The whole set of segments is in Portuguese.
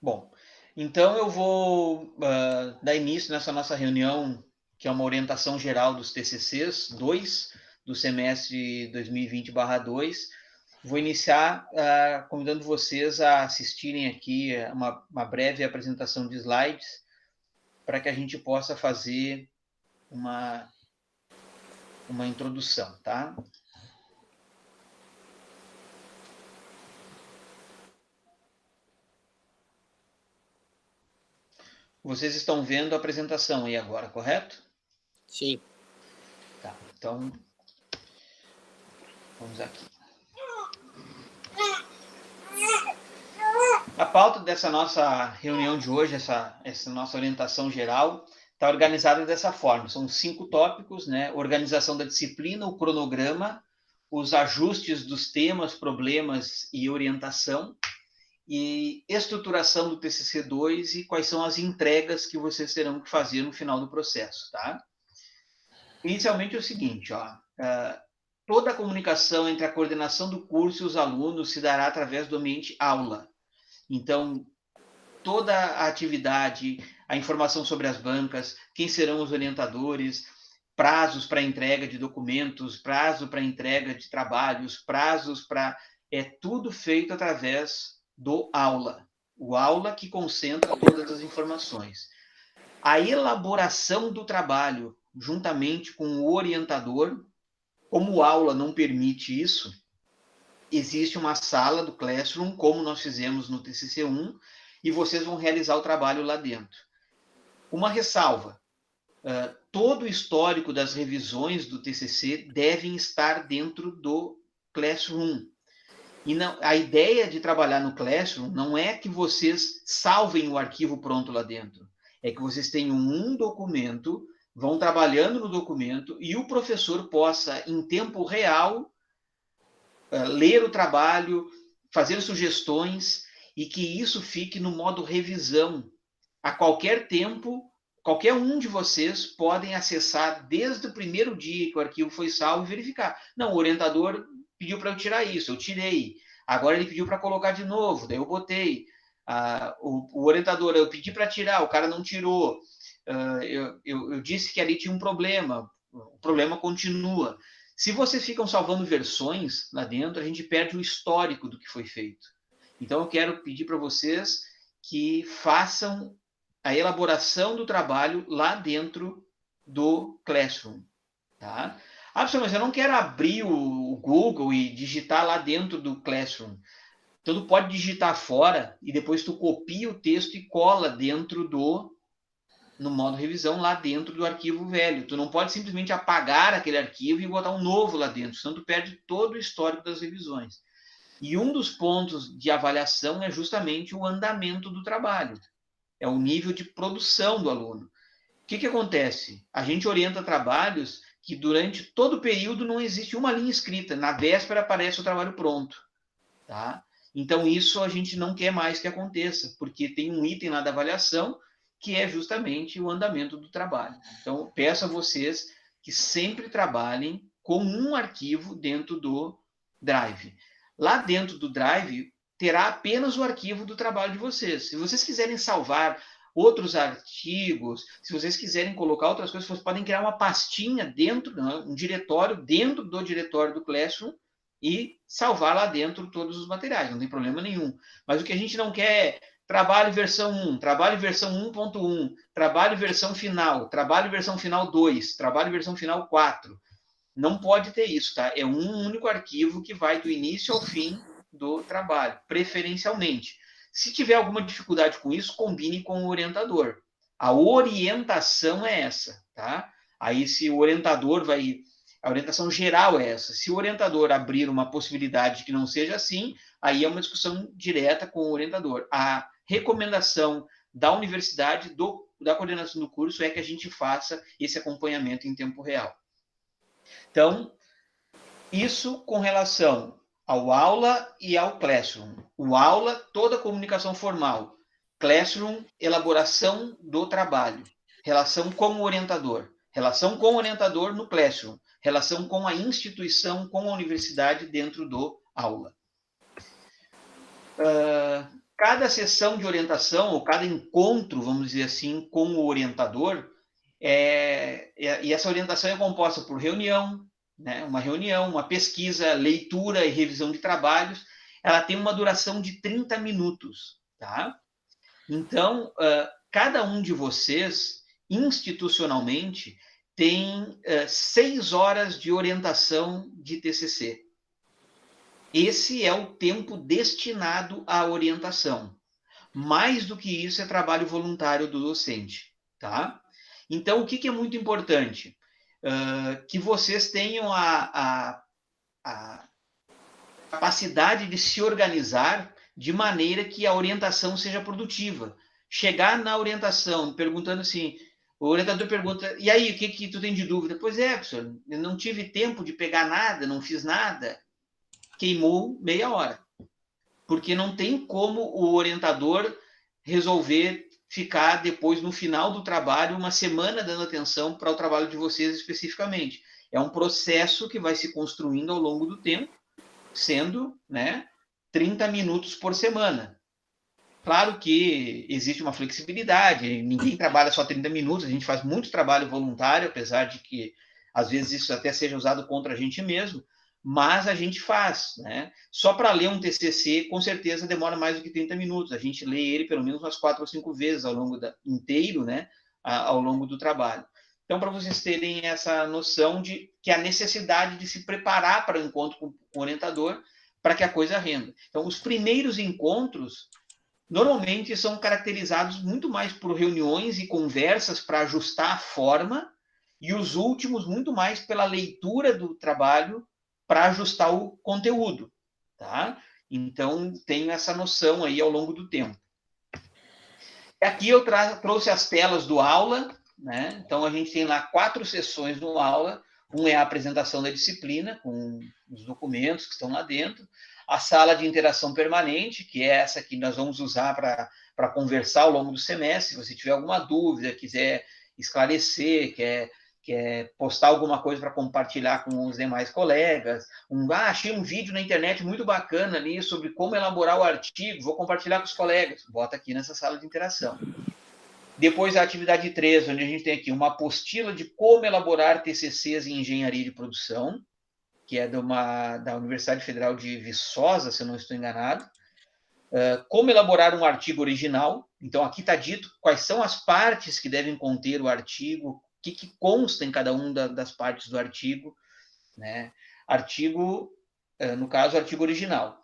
Bom, então eu vou dar início nessa nossa reunião, que é uma orientação geral dos TCCs 2 do semestre 2020/2. Vou iniciar convidando vocês a assistirem aqui uma breve apresentação de slides para que a gente possa fazer uma, uma introdução, tá? Vocês estão vendo a apresentação aí agora, correto? Sim. Tá, então vamos aqui. A pauta dessa nossa reunião de hoje, essa nossa orientação geral, está organizada dessa forma. São 5 tópicos, né? Organização da disciplina, o cronograma, os ajustes dos temas, problemas e orientação, e estruturação do TCC2 e quais são as entregas que vocês terão que fazer no final do processo, tá? Inicialmente é o seguinte, ó, toda a comunicação entre a coordenação do curso e os alunos se dará através do ambiente aula. Então, toda a atividade, a informação sobre as bancas, quem serão os orientadores, prazos para entrega de documentos, prazo para entrega de trabalhos, prazos para... É tudo feito através do aula. O aula que concentra todas as informações. A elaboração do trabalho, juntamente com o orientador, como o aula não permite isso, existe uma sala do Classroom, como nós fizemos no TCC1, e vocês vão realizar o trabalho lá dentro. Uma ressalva: todo o histórico das revisões do TCC devem estar dentro do Classroom. E não, a ideia de trabalhar no Classroom não é que vocês salvem o arquivo pronto lá dentro. É que vocês tenham um documento, vão trabalhando no documento e o professor possa, em tempo real, ler o trabalho, fazer sugestões e que isso fique no modo revisão. A qualquer tempo, qualquer um de vocês podem acessar desde o primeiro dia que o arquivo foi salvo e verificar. Não, o orientador pediu para eu tirar isso, eu tirei. Agora ele pediu para colocar de novo, daí eu botei. O orientador, eu pedi para tirar, o cara não tirou. Eu disse que ali tinha um problema, o problema continua. Se vocês ficam salvando versões lá dentro, a gente perde o histórico do que foi feito. Então, eu quero pedir para vocês que façam a elaboração do trabalho lá dentro do Classroom. Tá? Ah, professor, mas eu não quero abrir o Google e digitar lá dentro do Classroom. Então, tu pode digitar fora e depois tu copia o texto e cola dentro no modo revisão lá dentro do arquivo velho. Tu não pode simplesmente apagar aquele arquivo e botar um novo lá dentro, senão tu perde todo o histórico das revisões. E um dos pontos de avaliação é justamente o andamento do trabalho, é o nível de produção do aluno. O que acontece? A gente orienta trabalhos que durante todo o período não existe uma linha escrita, na véspera aparece o trabalho pronto. Tá? Então, isso a gente não quer mais que aconteça, porque tem um item lá da avaliação que é justamente o andamento do trabalho. Então, peço a vocês que sempre trabalhem com um arquivo dentro do Drive. Lá dentro do Drive, terá apenas o arquivo do trabalho de vocês. Se vocês quiserem salvar outros artigos, se vocês quiserem colocar outras coisas, vocês podem criar uma pastinha dentro, um diretório dentro do diretório do Classroom, e salvar lá dentro todos os materiais, não tem problema nenhum. Mas o que a gente não quer é trabalho versão 1, trabalho versão 1.1, trabalho versão final, trabalho versão final 2, trabalho versão final 4. Não pode ter isso, tá? É um único arquivo que vai do início ao fim do trabalho, preferencialmente. Se tiver alguma dificuldade com isso, combine com o orientador. A orientação é essa, tá? Aí, se o orientador vai... A orientação geral é essa. Se o orientador abrir uma possibilidade que não seja assim, aí é uma discussão direta com o orientador. A recomendação da universidade, da coordenação do curso, é que a gente faça esse acompanhamento em tempo real. Então, isso com relação ao aula e ao Classroom. O aula, toda a comunicação formal. Classroom, elaboração do trabalho. Relação com o orientador. Relação com o orientador no Classroom. Relação com a instituição, com a universidade dentro do aula. cada sessão de orientação, ou cada encontro, vamos dizer assim, com o orientador, e essa orientação é composta por reunião, né, uma pesquisa, leitura e revisão de trabalhos. Ela tem uma duração de 30 minutos. Tá? Então, cada um de vocês, institucionalmente, tem 6 horas de orientação de TCC. Esse é o tempo destinado à orientação. Mais do que isso é trabalho voluntário do docente. Tá? Então, o que é muito importante? Que vocês tenham a capacidade de se organizar de maneira que a orientação seja produtiva. Chegar na orientação perguntando assim, o orientador pergunta, e aí, o que tu tem de dúvida? Pois é, professor, eu não tive tempo de pegar nada, não fiz nada. Queimou meia hora. Porque não tem como o orientador resolver ficar depois, no final do trabalho, uma semana dando atenção para o trabalho de vocês especificamente. É um processo que vai se construindo ao longo do tempo, sendo, né, 30 minutos por semana. Claro que existe uma flexibilidade, ninguém trabalha só 30 minutos, a gente faz muito trabalho voluntário, apesar de que às vezes isso até seja usado contra a gente mesmo, mas a gente faz, né? Só para ler um TCC, com certeza demora mais do que 30 minutos, a gente lê ele pelo menos umas 4 ou 5 vezes ao longo inteiro, né? Ao longo do trabalho. Então, para vocês terem essa noção de que a necessidade de se preparar para o encontro com o orientador, para que a coisa renda. Então, os primeiros encontros normalmente são caracterizados muito mais por reuniões e conversas para ajustar a forma, e os últimos muito mais pela leitura do trabalho para ajustar o conteúdo. Tá? Então, tenho essa noção aí ao longo do tempo. Aqui eu trouxe as telas do aula, né? Então, a gente tem lá 4 sessões no aula. Um é a apresentação da disciplina, com os documentos que estão lá dentro. A sala de interação permanente, que é essa que nós vamos usar para conversar ao longo do semestre. Se você tiver alguma dúvida, quiser esclarecer, quer postar alguma coisa para compartilhar com os demais colegas. Achei um vídeo na internet muito bacana ali sobre como elaborar o artigo, vou compartilhar com os colegas. Bota aqui nessa sala de interação. Depois a atividade 3, onde a gente tem aqui uma apostila de como elaborar TCCs em engenharia de produção, que é da Universidade Federal de Viçosa, se eu não estou enganado. Como elaborar um artigo original. Então, aqui está dito quais são as partes que devem conter o artigo, o que consta em cada uma das partes do artigo. Né? Artigo, no caso, artigo original.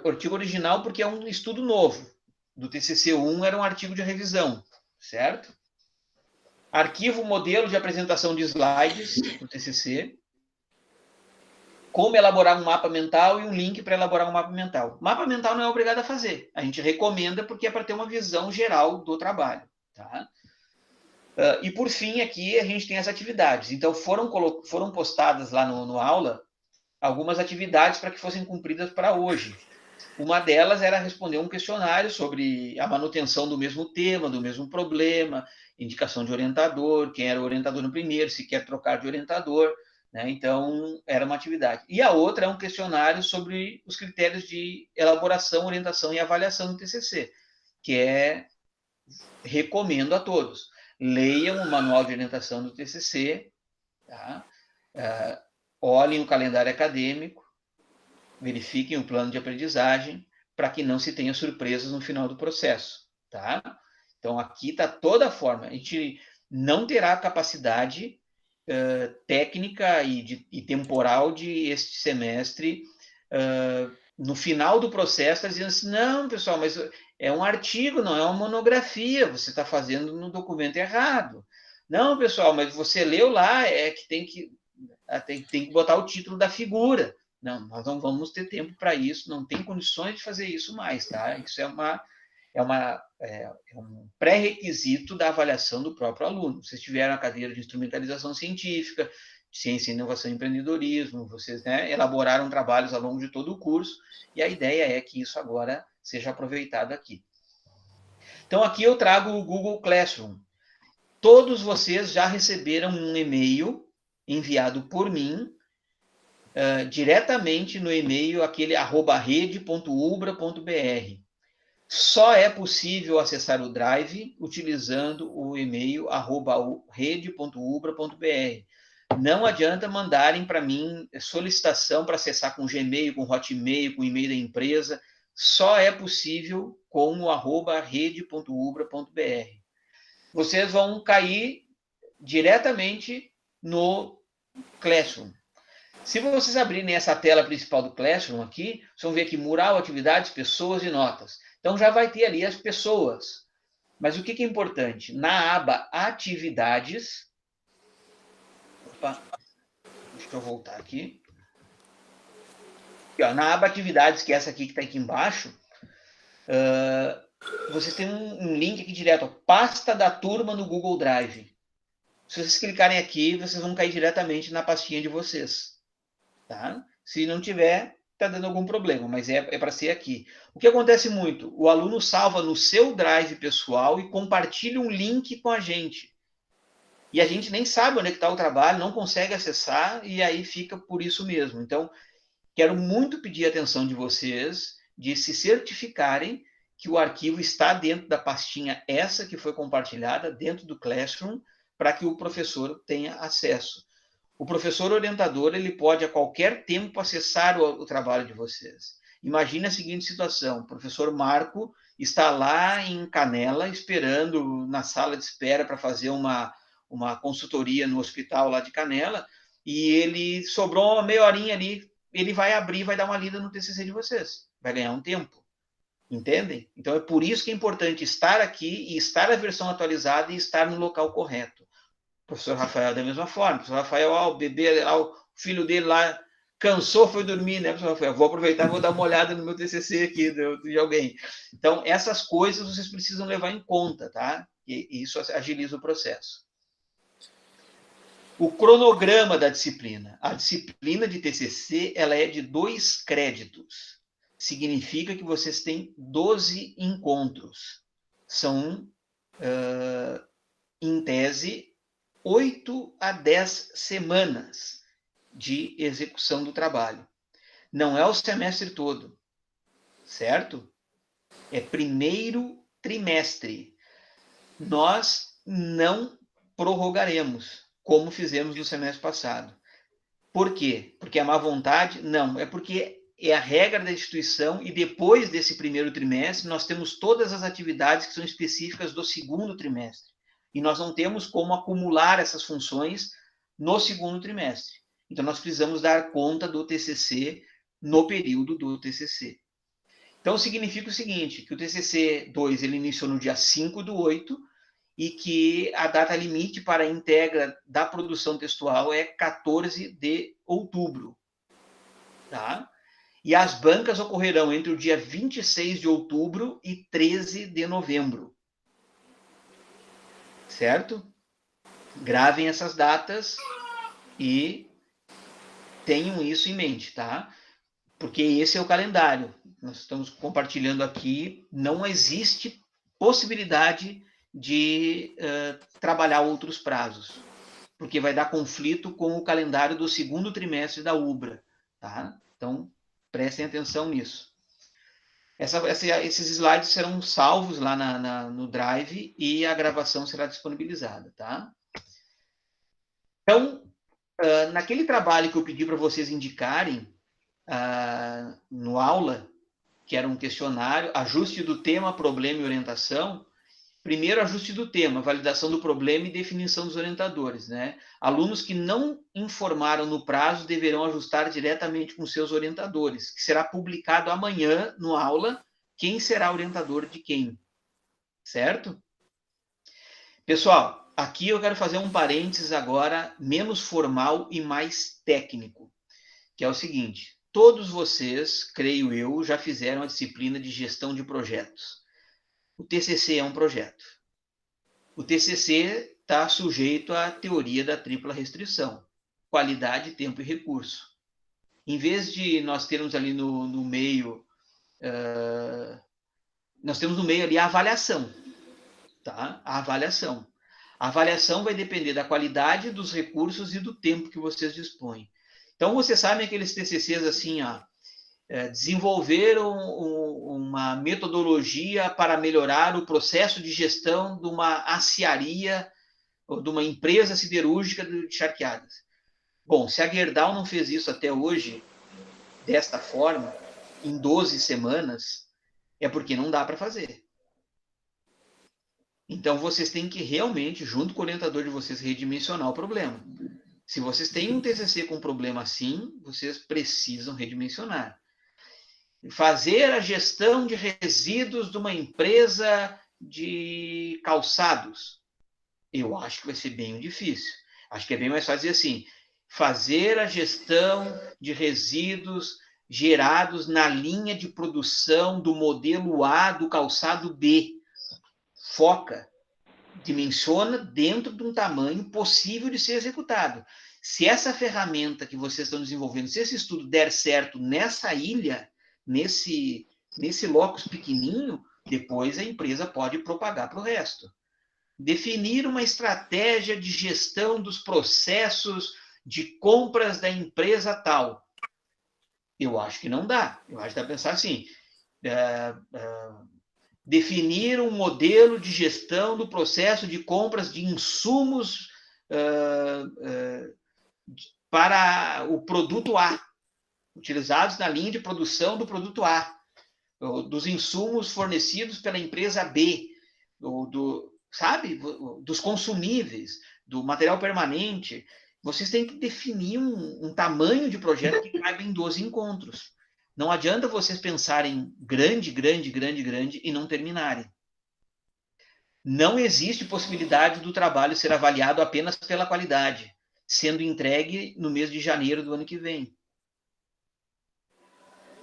Artigo original porque é um estudo novo. Do TCC1 era um artigo de revisão, certo? Arquivo modelo de apresentação de slides do TCC. Como elaborar um mapa mental e um link para elaborar um mapa mental. Mapa mental não é obrigado a fazer. A gente recomenda porque é para ter uma visão geral do trabalho. Tá? E, por fim, aqui a gente tem as atividades. Então, foram postadas lá no aula algumas atividades para que fossem cumpridas para hoje. Uma delas era responder um questionário sobre a manutenção do mesmo tema, do mesmo problema, indicação de orientador, quem era o orientador no primeiro, se quer trocar de orientador. Né? Então, era uma atividade. E a outra é um questionário sobre os critérios de elaboração, orientação e avaliação do TCC, que recomendo a todos. Leiam o manual de orientação do TCC, tá? Olhem o calendário acadêmico, verifiquem o plano de aprendizagem, para que não se tenha surpresas no final do processo. Tá? Então, aqui está toda a forma. A gente não terá capacidade técnica e temporal de este semestre, no final do processo, está dizendo assim, não, pessoal, mas é um artigo, não é uma monografia, você está fazendo no documento errado. Não, pessoal, mas você leu lá, é que tem que botar o título da figura. Não, nós não vamos ter tempo para isso, não tem condições de fazer isso mais, tá? Isso é um pré-requisito da avaliação do próprio aluno. Vocês tiveram a cadeira de instrumentalização científica, ciência, inovação e empreendedorismo, vocês, né, elaboraram trabalhos ao longo de todo o curso, e a ideia é que isso agora seja aproveitado aqui. Então, aqui eu trago o Google Classroom. Todos vocês já receberam um e-mail enviado por mim, diretamente no e-mail, aquele @rede.ubra.br. Só é possível acessar o Drive utilizando o e-mail @rede.ubra.br. Não adianta mandarem para mim solicitação para acessar com Gmail, com Hotmail, com e-mail da empresa. Só é possível com o @rede.ubra.br. Vocês vão cair diretamente no Classroom. Se vocês abrirem essa tela principal do Classroom aqui, vocês vão ver aqui mural, atividades, pessoas e notas. Então já vai ter ali as pessoas. Mas o que é importante? Na aba atividades. Opa, deixa eu voltar aqui. Na aba atividades, que é essa aqui que está aqui embaixo, vocês têm um link aqui direto, pasta da turma no Google Drive. Se vocês clicarem aqui, vocês vão cair diretamente na pastinha de vocês. Tá? Se não tiver, está dando algum problema, mas é para ser aqui. O que acontece muito? O aluno salva no seu Drive pessoal e compartilha um link com a gente. E a gente nem sabe onde é que está o trabalho, não consegue acessar, e aí fica por isso mesmo. Então, quero muito pedir a atenção de vocês, de se certificarem que o arquivo está dentro da pastinha essa que foi compartilhada, dentro do Classroom, para que o professor tenha acesso. O professor orientador ele pode a qualquer tempo acessar o trabalho de vocês. Imagine a seguinte situação: o professor Marco está lá em Canela, esperando na sala de espera para fazer uma consultoria no hospital lá de Canela, e ele sobrou uma meia horinha ali, ele vai abrir, vai dar uma lida no TCC de vocês, vai ganhar um tempo. Entendem? Então é por isso que é importante estar aqui e estar a versão atualizada e estar no local correto. O professor Rafael da mesma forma. O professor Rafael, o bebê, o filho dele lá cansou, foi dormir, né, professor Rafael? Vou aproveitar e vou dar uma olhada no meu TCC aqui de alguém. Então, essas coisas vocês precisam levar em conta, tá? E isso agiliza o processo. O cronograma da disciplina. A disciplina de TCC, ela é de 2 créditos. Significa que vocês têm 12 encontros. São, em tese, 8 a 10 semanas de execução do trabalho. Não é o semestre todo, certo? É primeiro trimestre. Nós não prorrogaremos, como fizemos no semestre passado. Por quê? Porque a má vontade? Não, é porque é a regra da instituição e depois desse primeiro trimestre nós temos todas as atividades que são específicas do segundo trimestre. E nós não temos como acumular essas funções no segundo trimestre. Então nós precisamos dar conta do TCC no período do TCC. Então significa o seguinte, que o TCC 2 ele iniciou no dia 5/8 e que a data limite para a entrega da produção textual é 14 de outubro. Tá? E as bancas ocorrerão entre o dia 26 de outubro e 13 de novembro. Certo? Gravem essas datas e tenham isso em mente, tá? Porque esse é o calendário. Nós estamos compartilhando aqui, não existe possibilidade de trabalhar outros prazos, porque vai dar conflito com o calendário do segundo trimestre da UBRA, tá? Então, prestem atenção nisso. Esses slides serão salvos lá no Drive e a gravação será disponibilizada, tá? Então, naquele trabalho que eu pedi para vocês indicarem no aula, que era um questionário, ajuste do tema, problema e orientação. Primeiro, ajuste do tema, validação do problema e definição dos orientadores, né? Alunos que não informaram no prazo deverão ajustar diretamente com seus orientadores, que será publicado amanhã no aula quem será orientador de quem, certo? Pessoal, aqui eu quero fazer um parênteses agora, menos formal e mais técnico, que é o seguinte: todos vocês, creio eu, já fizeram a disciplina de gestão de projetos. O TCC é um projeto. O TCC está sujeito à teoria da tripla restrição: qualidade, tempo e recurso. Em vez de nós termos ali no meio, nós temos no meio ali a avaliação. Tá? A avaliação. A avaliação vai depender da qualidade, dos recursos e do tempo que vocês dispõem. Então, vocês sabem aqueles TCCs assim, ó, desenvolver uma metodologia para melhorar o processo de gestão de uma aciaria ou de uma empresa siderúrgica de charqueadas. Bom, se a Gerdau não fez isso até hoje, desta forma, em 12 semanas, é porque não dá para fazer. Então, vocês têm que realmente, junto com o orientador de vocês, redimensionar o problema. Se vocês têm um TCC com um problema assim, vocês precisam redimensionar. Fazer a gestão de resíduos de uma empresa de calçados. Eu acho que vai ser bem difícil. Acho que é bem mais fácil dizer assim, fazer a gestão de resíduos gerados na linha de produção do modelo A do calçado B. Foca, dimensiona dentro de um tamanho possível de ser executado. Se essa ferramenta que vocês estão desenvolvendo, se esse estudo der certo nessa ilha, nesse locus pequenininho, depois a empresa pode propagar para o resto. Definir uma estratégia de gestão dos processos de compras da empresa tal. Eu acho que não dá. Eu acho que dá para pensar assim, definir um modelo de gestão do processo de compras de insumos para o produto A, utilizados na linha de produção do produto A, dos insumos fornecidos pela empresa B, sabe, dos consumíveis, do material permanente. Vocês têm que definir um tamanho de projeto que caiba em 12 encontros. Não adianta vocês pensarem grande e não terminarem. Não existe possibilidade do trabalho ser avaliado apenas pela qualidade, sendo entregue no mês de janeiro do ano que vem.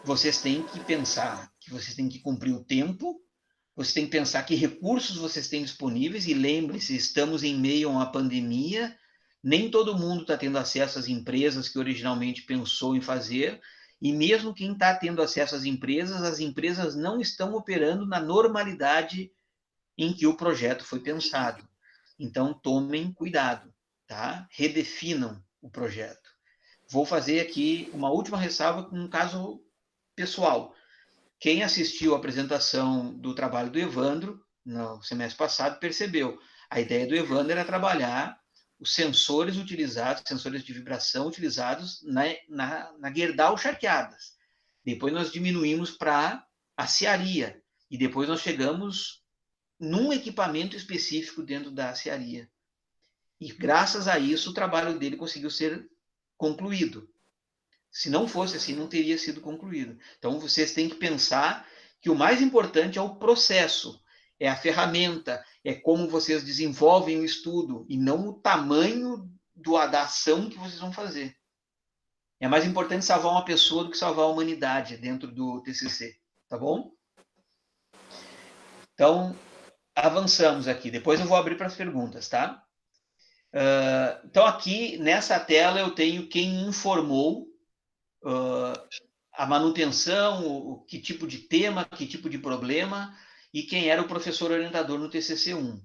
Vocês têm que pensar que vocês têm que cumprir o tempo, vocês têm que pensar que recursos vocês têm disponíveis, e lembre-se, estamos em meio a uma pandemia, nem todo mundo está tendo acesso às empresas que originalmente pensou em fazer, e mesmo quem está tendo acesso às empresas, as empresas não estão operando na normalidade em que o projeto foi pensado. Então, tomem cuidado, tá? Redefinam o projeto. Vou fazer aqui uma última ressalva com um caso pessoal. Quem assistiu a apresentação do trabalho do Evandro no semestre passado percebeu. A ideia do Evandro era trabalhar os sensores utilizados, sensores de vibração utilizados na Gerdau charqueadas. Depois nós diminuímos para aciaria. E depois nós chegamos num equipamento específico dentro da aciaria. E graças a isso o trabalho dele conseguiu ser concluído. Se não fosse assim, não teria sido concluído. Então vocês têm que pensar que o mais importante é o processo, é a ferramenta, é como vocês desenvolvem o estudo, e não o tamanho da ação que vocês vão fazer. É mais importante salvar uma pessoa do que salvar a humanidade dentro do TCC, tá bom? Então, avançamos aqui. Depois eu vou abrir para as perguntas, tá? Então, aqui nessa tela eu tenho quem informou a manutenção, que tipo de tema, que tipo de problema, e quem era o professor orientador no TCC1.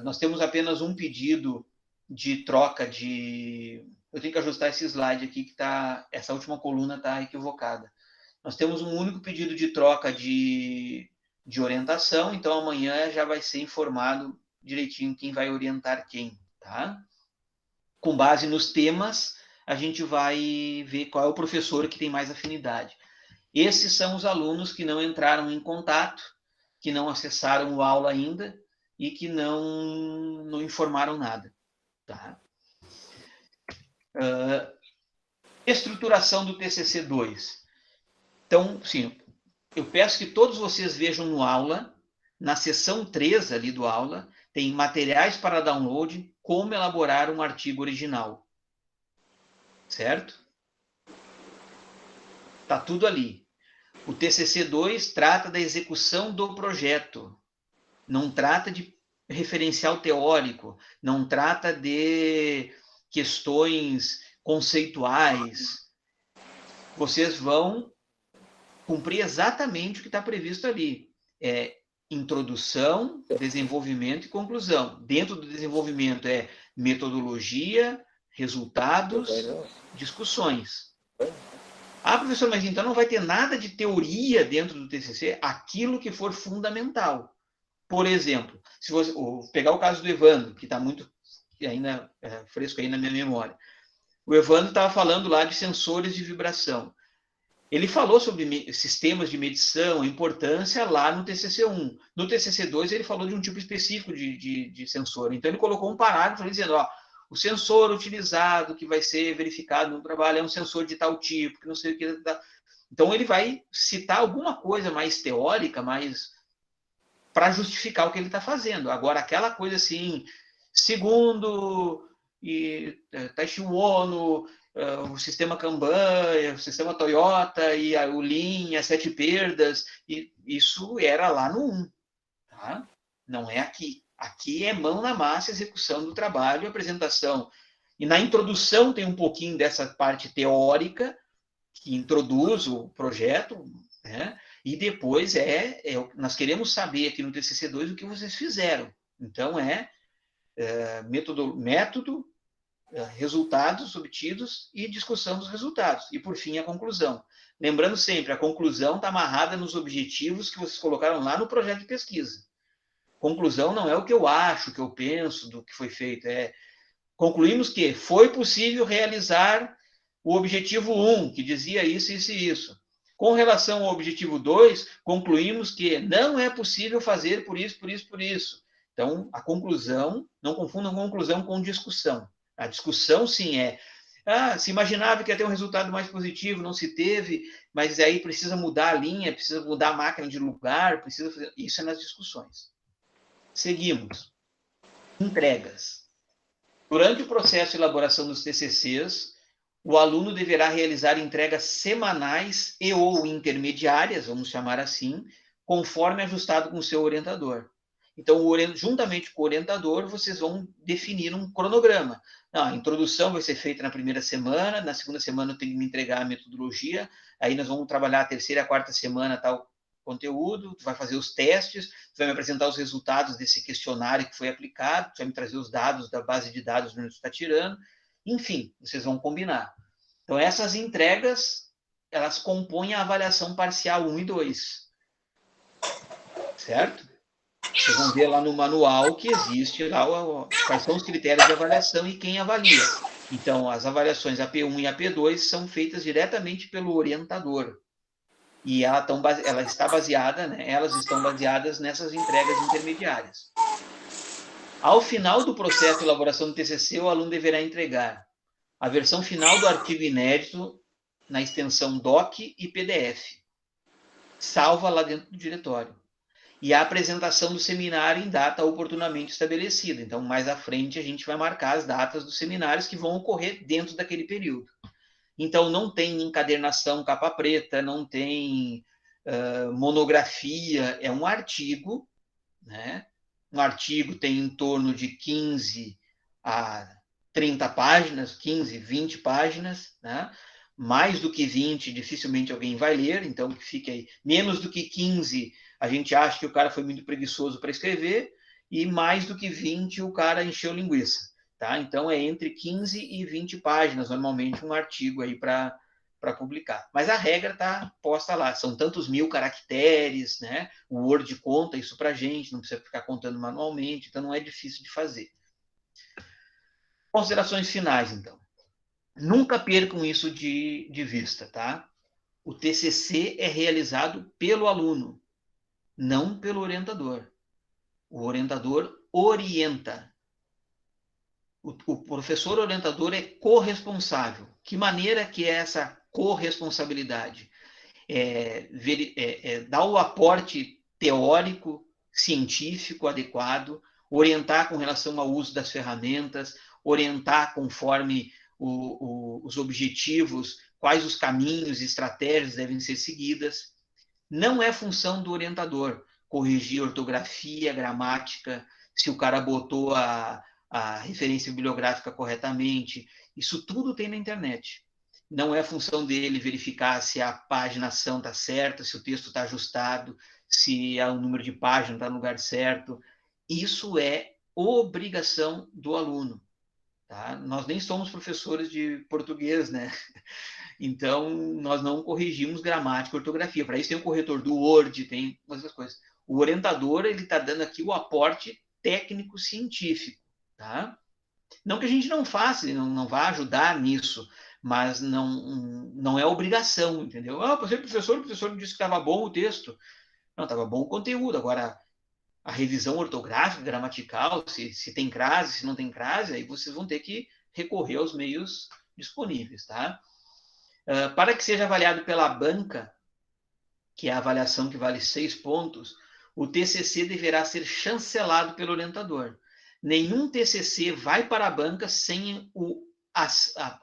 Nós temos apenas um pedido de troca de... Eu tenho que ajustar esse slide aqui, que essa última coluna está equivocada. Nós temos um único pedido de troca de orientação, então amanhã já vai ser informado direitinho quem vai orientar quem, tá? Com base nos temas, a gente vai ver qual é o professor que tem mais afinidade. Esses são os alunos que não entraram em contato, que não acessaram o aula ainda e que não informaram nada, tá? Estruturação do TCC2. Então, sim, eu peço que todos vocês vejam no aula, na seção 3 ali do aula, tem materiais para download, como elaborar um artigo original. Certo? Tá tudo ali. O TCC2 trata da execução do projeto. Não trata de referencial teórico, não trata de questões conceituais. Vocês vão cumprir exatamente o que está previsto ali. Introdução, desenvolvimento e conclusão. Dentro do desenvolvimento é metodologia, resultados, discussões. Ah, professor, mas então não vai ter nada de teoria dentro do TCC? Aquilo que for fundamental. Por exemplo, se você pegar o caso do Evandro, que está muito ainda fresco aí na minha memória. O Evandro estava falando lá de sensores de vibração. Ele falou sobre sistemas de medição, a importância lá no TCC1. No TCC2, ele falou de um tipo específico de sensor. Então, ele colocou um parágrafo ali dizendo, ó, o sensor utilizado que vai ser verificado no trabalho é um sensor de tal tipo, que não sei o que. Então, ele vai citar alguma coisa mais teórica, mais para justificar o que ele está fazendo. Agora, aquela coisa assim, segundo Taishi Ono, o sistema Kanban, o sistema Toyota, e o Lean, as 7 perdas, e isso era lá no 1. Tá? Não é aqui. Aqui é mão na massa, execução do trabalho, apresentação. E na introdução tem um pouquinho dessa parte teórica, que introduz o projeto, né? E depois nós queremos saber aqui no TCC2 o que vocês fizeram. Então, método, resultados obtidos e discussão dos resultados. E, por fim, a conclusão. Lembrando sempre, a conclusão está amarrada nos objetivos que vocês colocaram lá no projeto de pesquisa. Conclusão não é o que eu acho, o que eu penso do que foi feito. Concluímos que foi possível realizar o objetivo 1, que dizia isso, isso e isso. Com relação ao objetivo 2, concluímos que não é possível fazer por isso, por isso, por isso. Então, a conclusão, não confundam conclusão com discussão. A discussão, sim, se imaginava que ia ter um resultado mais positivo, não se teve, mas aí precisa mudar a linha, precisa mudar a máquina de lugar, precisa fazer... Isso é nas discussões. Seguimos. Entregas. Durante o processo de elaboração dos TCCs, o aluno deverá realizar entregas semanais e ou intermediárias, vamos chamar assim, conforme ajustado com o seu orientador. Então, juntamente com o orientador, vocês vão definir um cronograma. Não, a introdução vai ser feita na primeira semana, na segunda semana eu tenho que me entregar a metodologia, aí nós vamos trabalhar a terceira e a quarta semana tal conteúdo, tu vai fazer os testes, tu vai me apresentar os resultados desse questionário que foi aplicado, tu vai me trazer os dados da base de dados onde tu está tirando, enfim, vocês vão combinar. Então, essas entregas, elas compõem a avaliação parcial 1 e 2, certo? Vocês vão ver lá no manual que existe lá quais são os critérios de avaliação e quem avalia. Então, as avaliações AP1 e AP2 são feitas diretamente pelo orientador. E ela está baseada, né, elas estão baseadas nessas entregas intermediárias. Ao final do processo de elaboração do TCC, o aluno deverá entregar a versão final do artigo inédito na extensão DOC e PDF, salva lá dentro do diretório. E a apresentação do seminário em data oportunamente estabelecida. Então, mais à frente, a gente vai marcar as datas dos seminários que vão ocorrer dentro daquele período. Então, não tem encadernação capa preta, não tem monografia, é um artigo, né? Um artigo tem em torno de 15 a 30 páginas, 15, 20 páginas, né? Mais do que 20, dificilmente alguém vai ler, então fica aí. Menos do que 15, a gente acha que o cara foi muito preguiçoso para escrever, e mais do que 20, o cara encheu linguiça. Tá? Então, é entre 15 e 20 páginas, normalmente, um artigo aí para publicar. Mas a regra está posta lá, são tantos mil caracteres, né? O Word conta isso para a gente, não precisa ficar contando manualmente, então não é difícil de fazer. Considerações finais, então. Nunca percam isso de vista, tá? O TCC é realizado pelo aluno, não pelo orientador. O orientador orienta. O professor orientador é corresponsável. Que maneira que é essa corresponsabilidade? Dar o aporte teórico, científico adequado, orientar com relação ao uso das ferramentas, orientar conforme os objetivos, quais os caminhos e estratégias devem ser seguidas. Não é função do orientador corrigir ortografia, gramática, se o cara botou a referência bibliográfica corretamente. Isso tudo tem na internet. Não é função dele verificar se a paginação está certa, se o texto está ajustado, se o número de páginas está no lugar certo. Isso é obrigação do aluno. Tá? Nós nem somos professores de português, né? Então, nós não corrigimos gramática e ortografia. Para isso tem o corretor do Word, tem outras coisas. O orientador, ele está dando aqui o aporte técnico-científico, tá? Não que a gente não faça, não vá ajudar nisso, mas não é obrigação, entendeu? Ah, o professor disse que estava bom o texto. Não, estava bom o conteúdo. Agora, a revisão ortográfica, gramatical, se tem crase, se não tem crase, aí vocês vão ter que recorrer aos meios disponíveis, tá? Para que seja avaliado pela banca, que é a avaliação que vale 6 pontos, o TCC deverá ser chancelado pelo orientador. Nenhum TCC vai para a banca sem a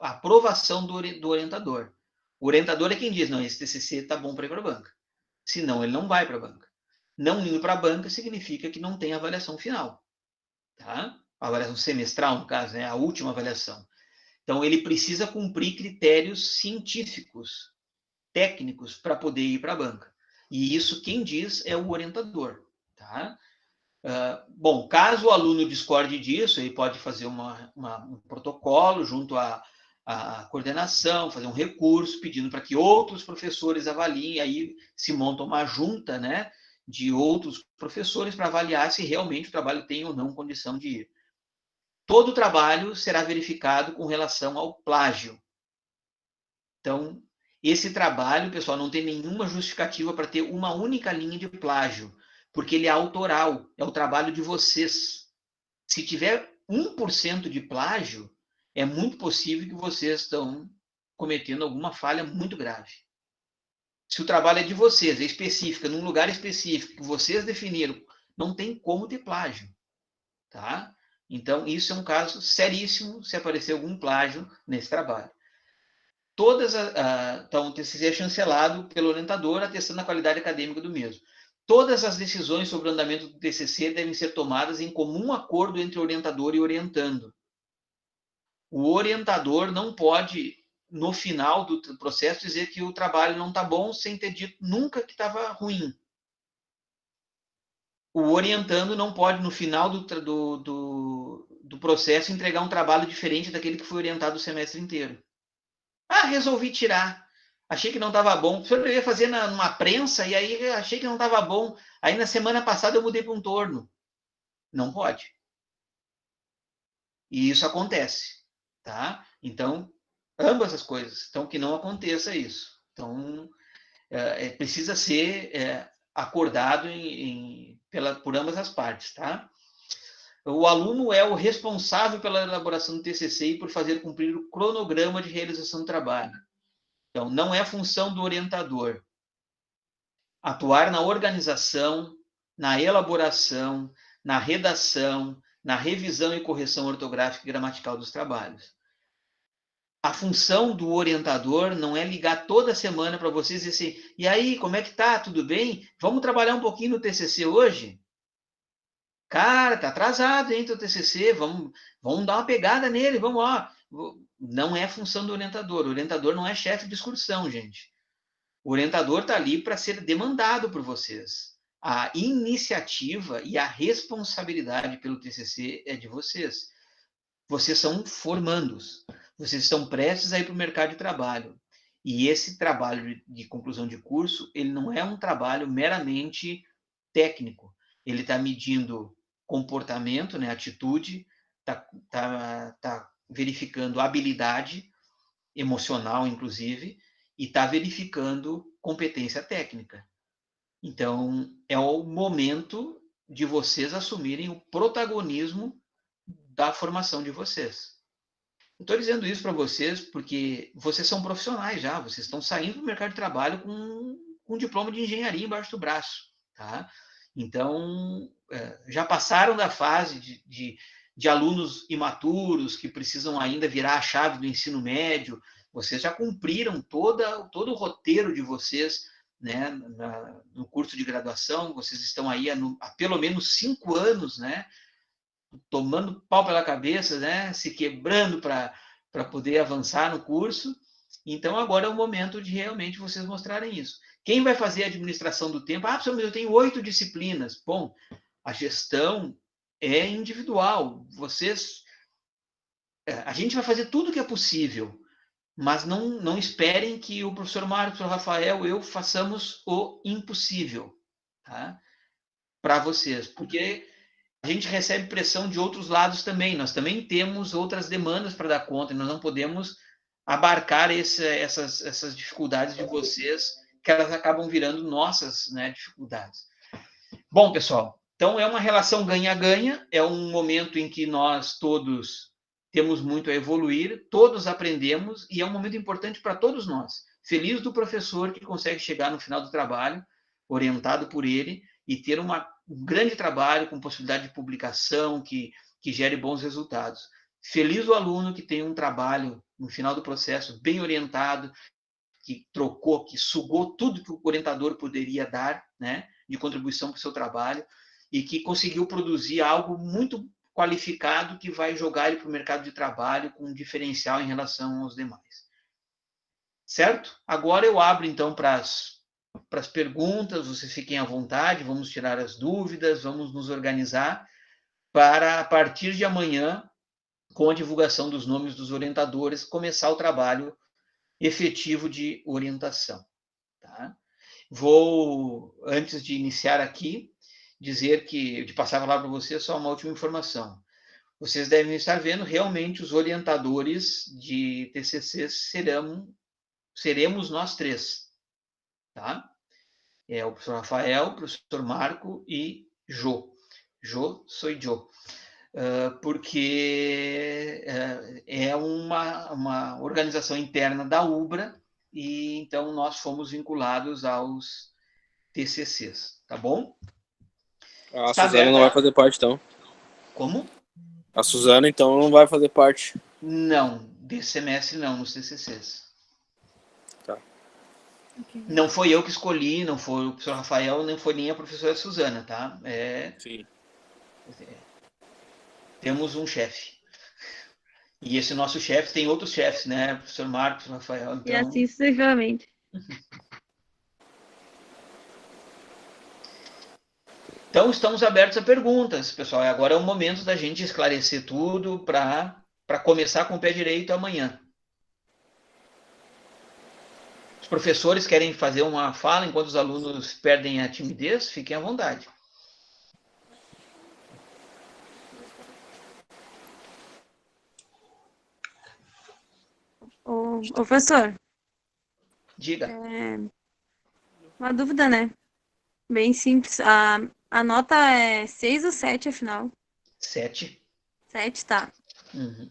aprovação do orientador. O orientador é quem diz, não, esse TCC está bom para ir para a banca. Senão, ele não vai para a banca. Não indo para a banca significa que não tem avaliação final. Tá? A avaliação semestral, no caso, né? A última avaliação. Então, ele precisa cumprir critérios científicos, técnicos, para poder ir para a banca. E isso quem diz é o orientador. Tá? Bom, caso o aluno discorde disso, ele pode fazer um protocolo junto à coordenação, fazer um recurso pedindo para que outros professores avaliem, aí se monta uma junta, né, de outros professores para avaliar se realmente o trabalho tem ou não condição de ir. Todo o trabalho será verificado com relação ao plágio. Então, esse trabalho, pessoal, não tem nenhuma justificativa para ter uma única linha de plágio, porque ele é autoral, é o trabalho de vocês. Se tiver 1% de plágio, é muito possível que vocês estão cometendo alguma falha muito grave. Se o trabalho é de vocês, é específica, num lugar específico, que vocês definiram, não tem como ter plágio. Tá? Então, isso é um caso seríssimo se aparecer algum plágio nesse trabalho. Então, o TCC é chancelado pelo orientador, atestando a qualidade acadêmica do mesmo. Todas as decisões sobre o andamento do TCC devem ser tomadas em comum acordo entre o orientador e o orientando. O orientador não pode, no final do processo, dizer que o trabalho não está bom sem ter dito nunca que estava ruim. O orientando não pode, no final do processo, entregar um trabalho diferente daquele que foi orientado o semestre inteiro. Ah, resolvi tirar. Achei que não estava bom. O senhor ia fazer numa prensa e aí achei que não estava bom. Aí na semana passada eu mudei para um torno. Não pode. E isso acontece, tá? Então, ambas as coisas. Então, que não aconteça isso. Então, precisa ser acordado por ambas as partes, tá? O aluno é o responsável pela elaboração do TCC e por fazer cumprir o cronograma de realização do trabalho. Então, não é função do orientador atuar na organização, na elaboração, na redação, na revisão e correção ortográfica e gramatical dos trabalhos. A função do orientador não é ligar toda semana para vocês e dizer assim, e aí, como é que tá? Tudo bem? Vamos trabalhar um pouquinho no TCC hoje? Cara, tá atrasado, hein, teu TCC, vamos dar uma pegada nele, vamos lá. Não é função do orientador. O orientador não é chefe de excursão, gente. O orientador está ali para ser demandado por vocês. A iniciativa e a responsabilidade pelo TCC é de vocês. Vocês são formandos. Vocês estão prestes a ir para o mercado de trabalho. E esse trabalho de conclusão de curso, ele não é um trabalho meramente técnico. Ele está medindo comportamento, né, atitude, está verificando habilidade emocional, inclusive, e está verificando competência técnica. Então, é o momento de vocês assumirem o protagonismo da formação de vocês. Estou dizendo isso para vocês porque vocês são profissionais já, vocês estão saindo do mercado de trabalho com um diploma de engenharia embaixo do braço. Tá? Então, já passaram da fase de alunos imaturos que precisam ainda virar a chave do ensino médio. Vocês já cumpriram todo o roteiro de vocês, né, no curso de graduação. Vocês estão aí há pelo menos 5 anos, né, tomando pau pela cabeça, né, se quebrando para poder avançar no curso. Então, agora é o momento de realmente vocês mostrarem isso. Quem vai fazer a administração do tempo? Ah, professor, mas eu tenho 8 disciplinas. Bom, a gestão é individual. A gente vai fazer tudo o que é possível, mas não esperem que o professor Marcos, o Rafael, eu façamos o impossível, tá? Para vocês, porque a gente recebe pressão de outros lados também. Nós também temos outras demandas para dar conta e nós não podemos abarcar essas dificuldades de vocês, que elas acabam virando nossas, né, dificuldades. Bom, pessoal, então é uma relação ganha-ganha, é um momento em que nós todos temos muito a evoluir, todos aprendemos e é um momento importante para todos nós. Feliz do professor que consegue chegar no final do trabalho, orientado por ele, e ter um grande trabalho com possibilidade de publicação, que gere bons resultados. Feliz o aluno que tem um trabalho no final do processo bem orientado, que trocou, que sugou tudo que o orientador poderia dar, né, de contribuição para o seu trabalho, e que conseguiu produzir algo muito qualificado que vai jogar ele para o mercado de trabalho com um diferencial em relação aos demais. Certo? Agora eu abro, então, para as perguntas, vocês fiquem à vontade, vamos tirar as dúvidas, vamos nos organizar para, a partir de amanhã, com a divulgação dos nomes dos orientadores, começar o trabalho efetivo de orientação. Tá? Vou, antes de iniciar aqui, dizer que, de passar a palavra para vocês, só uma última informação. Vocês devem estar vendo, realmente, os orientadores de TCC seremos nós três. Tá? É o professor Rafael, o professor Marco e Jô. Jô, sou Jô. Porque é uma organização interna da UBRA e então nós fomos vinculados aos TCCs, tá bom? A Suzana não vai fazer parte, então. Como? A Suzana, então, não vai fazer parte. Não, desse semestre não, nos TCCs. Tá. Não foi eu que escolhi, não foi o professor Rafael, nem foi nem a professora Suzana, tá? Sim. Temos um chefe. E esse nosso chefe tem outros chefes, né? Professor Marcos, Rafael. Então... E assim sucessivamente. Então, estamos abertos a perguntas, pessoal. Agora é o momento da gente esclarecer tudo para começar com o pé direito amanhã. Os professores querem fazer uma fala enquanto os alunos perdem a timidez? Fiquem à vontade. Ô, professor. Diga. Uma dúvida, né? Bem simples. A nota é 6 ou 7, afinal? 7. 7, tá. Uhum.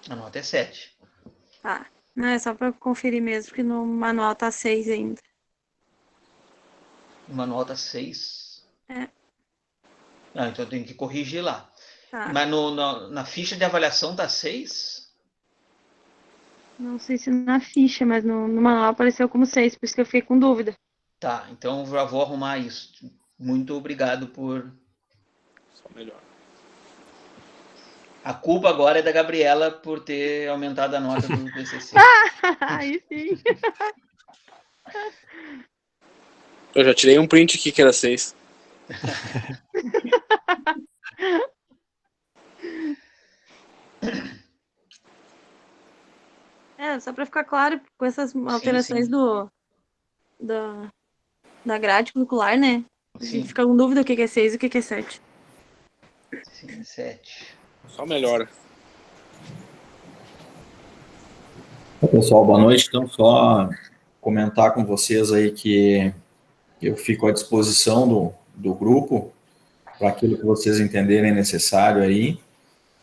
A nota é 7. Tá. Não, é só para conferir mesmo, porque no manual tá 6 ainda. Uma nota 6? É. Ah, então eu tenho que corrigir lá. Tá. Mas na ficha de avaliação tá 6? Não sei se na ficha, mas no manual apareceu como 6, por isso que eu fiquei com dúvida. Tá, então já vou arrumar isso. Muito obrigado por... Só melhor. A culpa agora é da Gabriela por ter aumentado a nota do TCC. Aí sim. Eu já tirei um print aqui que era 6. Só para ficar claro, com essas alterações sim. da grade curricular, né? A gente fica com dúvida o que é 6 e o que é 7. Sim, 7. Só melhora. Pessoal, boa noite. Então, só comentar com vocês aí que eu fico à disposição do grupo para aquilo que vocês entenderem necessário aí.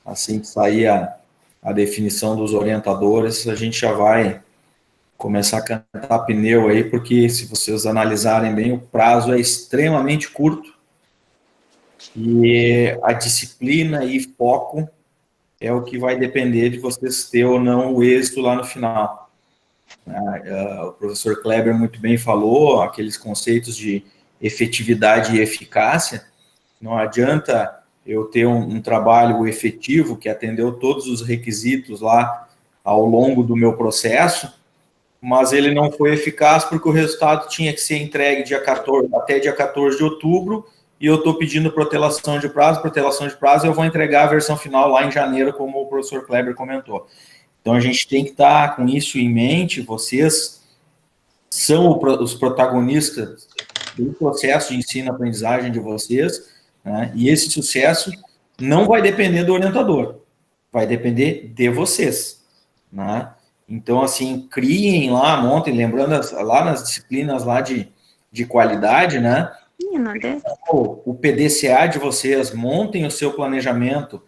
Assim que sair a definição dos orientadores, a gente já vai começar a cantar pneu aí, porque se vocês analisarem bem, o prazo é extremamente curto e a disciplina e foco é o que vai depender de vocês ter ou não o êxito lá no final. O professor Kleber muito bem falou, aqueles conceitos de efetividade e eficácia. Não adianta eu ter um trabalho efetivo que atendeu todos os requisitos lá ao longo do meu processo, mas ele não foi eficaz porque o resultado tinha que ser entregue até dia 14 de outubro, e eu estou pedindo protelação de prazo eu vou entregar a versão final lá em janeiro, como o professor Kleber comentou. Então, a gente tem que estar com isso em mente. Vocês são os protagonistas do processo de ensino-aprendizagem de vocês, né? E esse sucesso não vai depender do orientador, vai depender de vocês, né? Então, assim, criem lá, montem, lembrando lá nas disciplinas lá de qualidade, né? O PDCA de vocês, montem o seu planejamento,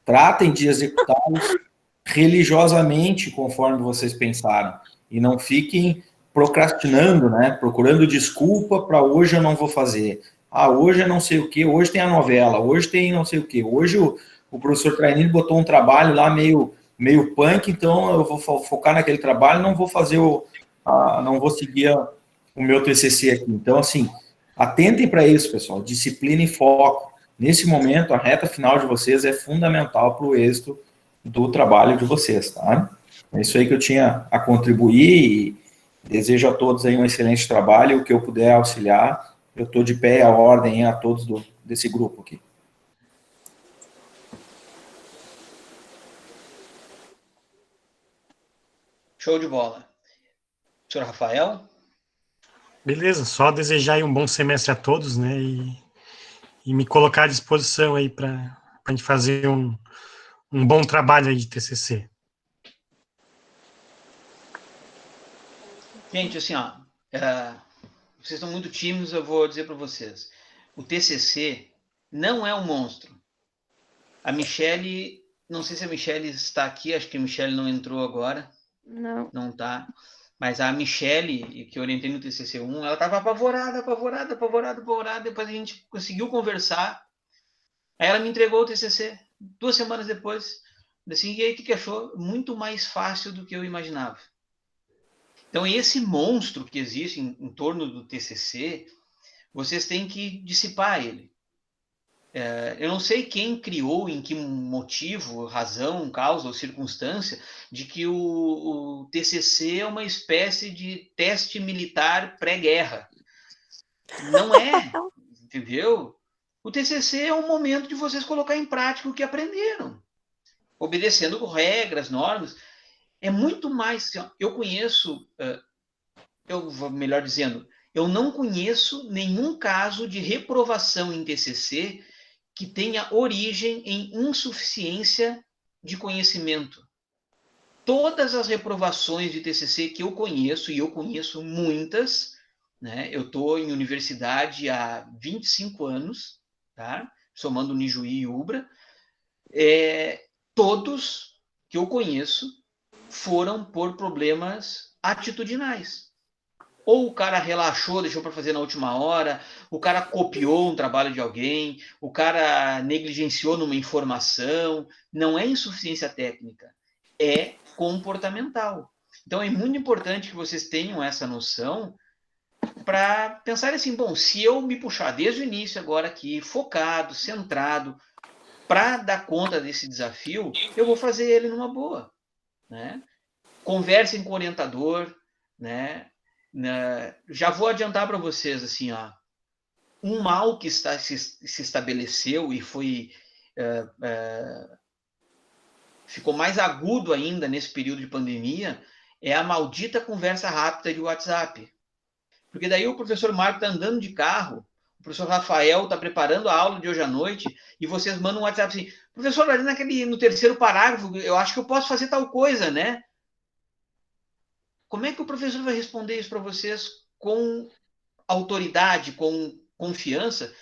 tratem de executá-los religiosamente, conforme vocês pensaram, e não fiquem procrastinando, né? Procurando desculpa para hoje eu não vou fazer. Ah, hoje é não sei o que, hoje tem a novela, hoje tem não sei o que, hoje o professor Trainini botou um trabalho lá meio punk, então eu vou focar naquele trabalho, não vou fazer não vou seguir o meu TCC aqui. Então, assim, atentem para isso, pessoal, disciplina e foco. Nesse momento, a reta final de vocês é fundamental para o êxito do trabalho de vocês, tá? É isso aí que eu tinha a contribuir e desejo a todos aí um excelente trabalho. O que eu puder auxiliar, eu estou de pé à ordem a todos desse grupo aqui. Show de bola. Senhor Rafael? Beleza, só desejar aí um bom semestre a todos, né, e me colocar à disposição aí para a gente fazer um bom trabalho aí de TCC. Gente, assim, ó, vocês estão muito tímidos, eu vou dizer para vocês. O TCC não é um monstro. A Michele, não sei se a Michele está aqui, acho que a Michele não entrou agora. Não. Não tá. Mas a Michele, que eu orientei no TCC1, ela estava apavorada, depois a gente conseguiu conversar, aí ela me entregou o TCC, 2 semanas depois, assim, e aí o que achou? Muito mais fácil do que eu imaginava. Então, esse monstro que existe em torno do TCC, vocês têm que dissipar ele. Eu não sei quem criou, em que motivo, razão, causa ou circunstância, de que o TCC é uma espécie de teste militar pré-guerra. Não é, entendeu? O TCC é um momento de vocês colocar em prática o que aprenderam, obedecendo regras, normas. É muito mais. Assim, eu conheço, melhor dizendo, eu não conheço nenhum caso de reprovação em TCC que tenha origem em insuficiência de conhecimento. Todas as reprovações de TCC que eu conheço, e eu conheço muitas, né? Eu estou em universidade há 25 anos, tá? Somando Nijuí e Ubra, todos que eu conheço foram por problemas atitudinais. Ou o cara relaxou, deixou para fazer na última hora, o cara copiou um trabalho de alguém, o cara negligenciou numa informação. Não é insuficiência técnica, é comportamental. Então é muito importante que vocês tenham essa noção para pensar assim, bom, se eu me puxar desde o início agora aqui, focado, centrado, para dar conta desse desafio, eu vou fazer ele numa boa, né? Conversem com o orientador, né? Já vou adiantar para vocês assim, ó, um mal que se estabeleceu e foi ficou mais agudo ainda nesse período de pandemia é a maldita conversa rápida de WhatsApp. Porque daí o professor Marco está andando de carro, o professor Rafael está preparando a aula de hoje à noite e vocês mandam um WhatsApp assim, professor, ali no 3º parágrafo, eu acho que eu posso fazer tal coisa, né? Como é que o professor vai responder isso para vocês com autoridade, com confiança,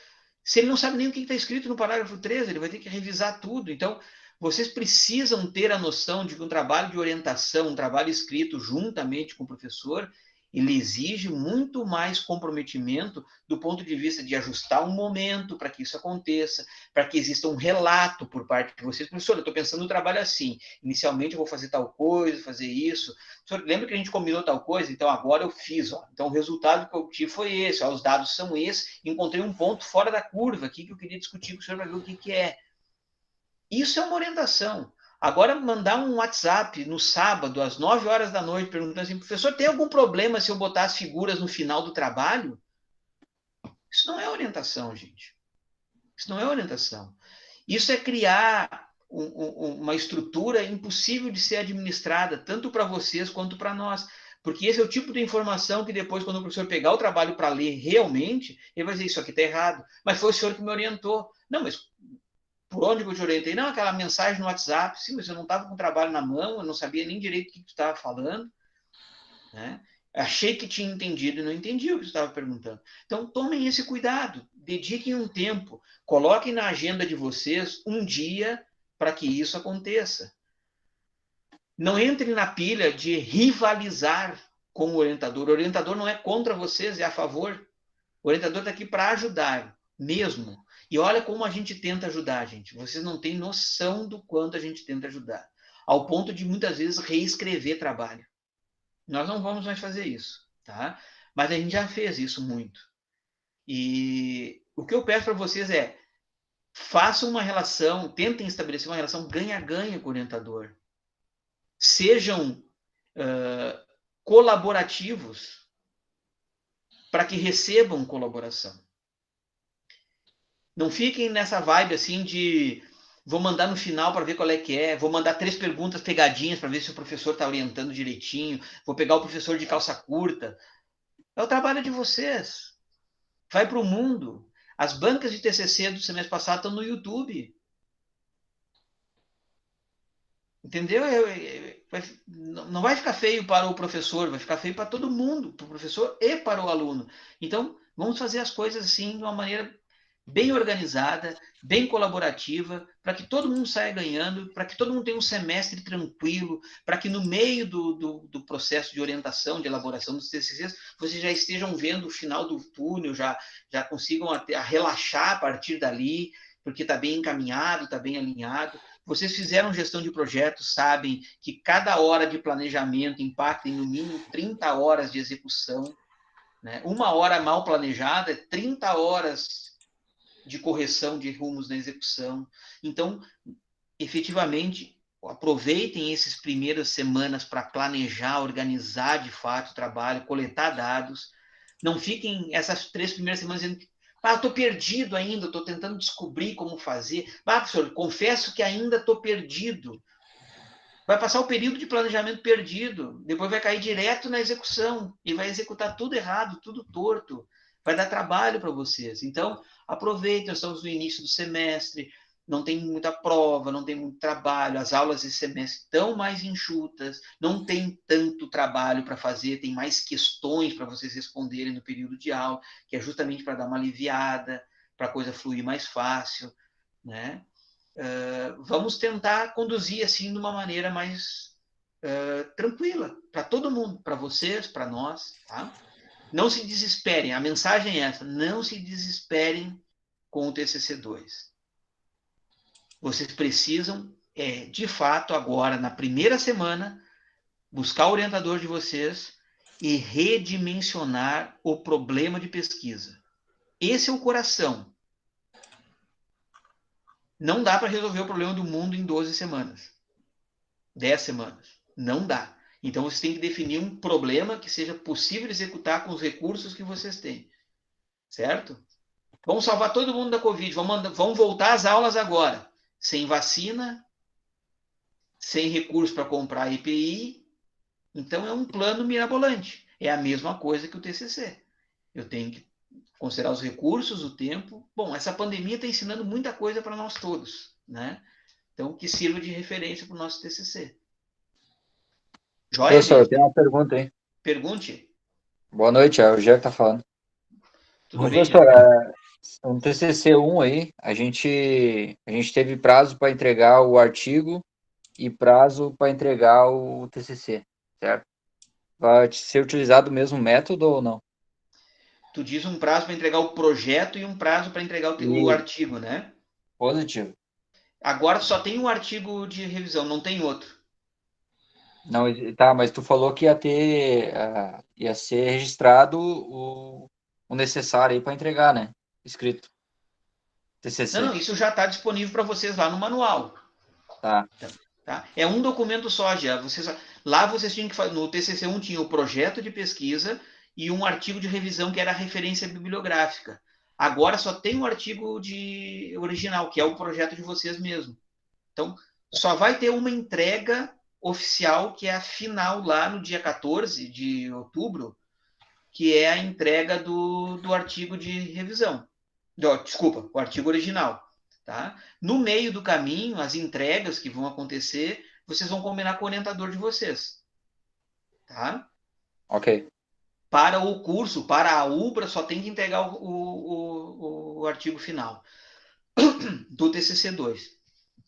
se ele não sabe nem o que está escrito no parágrafo 13? Ele vai ter que revisar tudo. Então, vocês precisam ter a noção de que um trabalho de orientação, um trabalho escrito juntamente com o professor, ele exige muito mais comprometimento do ponto de vista de ajustar um momento para que isso aconteça, para que exista um relato por parte de vocês. Professor, eu estou pensando no trabalho assim, inicialmente eu vou fazer tal coisa, fazer isso. Professor, lembra que a gente combinou tal coisa? Então agora eu fiz. Ó. Então o resultado que eu tive foi esse, ó, os dados são esses, encontrei um ponto fora da curva aqui que eu queria discutir com o senhor para ver o que é. Isso é uma orientação. Agora, mandar um WhatsApp no sábado, às 9 horas da noite, perguntando assim, professor, tem algum problema se eu botar as figuras no final do trabalho? Isso não é orientação, gente. Isso não é orientação. Isso é criar uma estrutura impossível de ser administrada, tanto para vocês quanto para nós. Porque esse é o tipo de informação que depois, quando o professor pegar o trabalho para ler realmente, ele vai dizer, isso aqui está errado. Mas foi o senhor que me orientou. Não, mas por onde que eu te orientei? Não, aquela mensagem no WhatsApp. Sim, mas eu não estava com o trabalho na mão, eu não sabia nem direito o que tu estava falando. Né? Achei que tinha entendido e não entendi o que tu estava perguntando. Então, tomem esse cuidado. Dediquem um tempo. Coloquem na agenda de vocês um dia para que isso aconteça. Não entrem na pilha de rivalizar com o orientador. O orientador não é contra vocês, é a favor. O orientador está aqui para ajudar, mesmo. E olha como a gente tenta ajudar, gente. Vocês não têm noção do quanto a gente tenta ajudar. Ao ponto de, muitas vezes, reescrever trabalho. Nós não vamos mais fazer isso, tá? Mas a gente já fez isso muito. E o que eu peço para vocês é, façam uma relação, tentem estabelecer uma relação ganha-ganha com o orientador. Sejam colaborativos para que recebam colaboração. Não fiquem nessa vibe assim de vou mandar no final para ver qual é que é, vou mandar 3 perguntas pegadinhas para ver se o professor está orientando direitinho, vou pegar o professor de calça curta. É o trabalho de vocês. Vai para o mundo. As bancas de TCC do semestre passado estão no YouTube. Entendeu? Não vai ficar feio para o professor, vai ficar feio para todo mundo, para o professor e para o aluno. Então, vamos fazer as coisas assim de uma maneira bem organizada, bem colaborativa, para que todo mundo saia ganhando, para que todo mundo tenha um semestre tranquilo, para que no meio do processo de orientação, de elaboração dos TCCs, vocês já estejam vendo o final do túnel, já consigam a relaxar a partir dali, porque está bem encaminhado, está bem alinhado. Vocês fizeram gestão de projetos, sabem que cada hora de planejamento impacta em no mínimo 30 horas de execução. Né? 1 hora mal planejada é 30 horas de correção de rumos na execução. Então, efetivamente, aproveitem essas primeiras semanas para planejar, organizar de fato o trabalho, coletar dados. Não fiquem essas 3 primeiras semanas dizendo que estou perdido ainda, estou tentando descobrir como fazer. Professor, confesso que ainda estou perdido. Vai passar o período de planejamento perdido, depois vai cair direto na execução e vai executar tudo errado, tudo torto. Vai dar trabalho para vocês. Então, aproveitem, nós estamos no início do semestre, não tem muita prova, não tem muito trabalho, as aulas desse semestre estão mais enxutas, não tem tanto trabalho para fazer, tem mais questões para vocês responderem no período de aula, que é justamente para dar uma aliviada, para a coisa fluir mais fácil, né? Vamos tentar conduzir assim de uma maneira mais tranquila, para todo mundo, para vocês, para nós, tá? Não se desesperem, a mensagem é essa, não se desesperem com o TCC2. Vocês precisam, de fato, agora, na primeira semana, buscar o orientador de vocês e redimensionar o problema de pesquisa. Esse é o coração. Não dá para resolver o problema do mundo em 12 semanas. 10 semanas. Não dá. Então, vocês têm que definir um problema que seja possível executar com os recursos que vocês têm. Certo? Vamos salvar todo mundo da Covid. Vamos voltar às aulas agora. Sem vacina, sem recurso para comprar EPI. Então, é um plano mirabolante. É a mesma coisa que o TCC. Eu tenho que considerar os recursos, o tempo. Bom, essa pandemia está ensinando muita coisa para nós todos, né? Então, que sirva de referência para o nosso TCC. Joia, Professor, eu tenho uma pergunta aí. Pergunte. Boa noite, é o Gé que está falando. Tudo Professor, bem, no TCC1 aí, a gente teve prazo para entregar o artigo e prazo para entregar o TCC, certo? Vai ser utilizado o mesmo método ou não? Tu diz um prazo para entregar o projeto e um prazo para entregar o artigo, né? Positivo. Agora só tem um artigo de revisão, não tem outro. Não, tá, mas tu falou que ia ser registrado o necessário aí para entregar, né? Escrito. TCC. Não, isso já está disponível para vocês lá no manual. Tá. É um documento só, já. Lá vocês tinham que fazer. No TCC1 tinha o projeto de pesquisa e um artigo de revisão que era a referência bibliográfica. Agora só tem um artigo original, que é o projeto de vocês mesmo. Então, só vai ter uma entrega oficial, que é a final lá no dia 14 de outubro, que é a entrega do artigo de revisão. Desculpa, o artigo original. Tá? No meio do caminho, as entregas que vão acontecer, vocês vão combinar com o orientador de vocês. Tá? Ok. Para o curso, para a UBRA, só tem que entregar o artigo final do TCC2.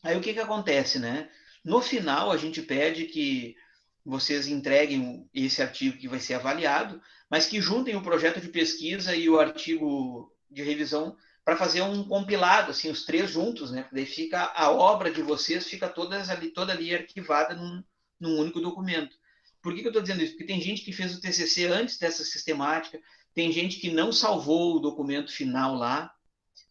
Aí o que acontece, né? No final, a gente pede que vocês entreguem esse artigo que vai ser avaliado, mas que juntem o projeto de pesquisa e o artigo de revisão para fazer um compilado, assim, os 3 juntos, né? Daí fica a obra de vocês, fica toda ali arquivada num único documento. Por que eu estou dizendo isso? Porque tem gente que fez o TCC antes dessa sistemática, tem gente que não salvou o documento final lá,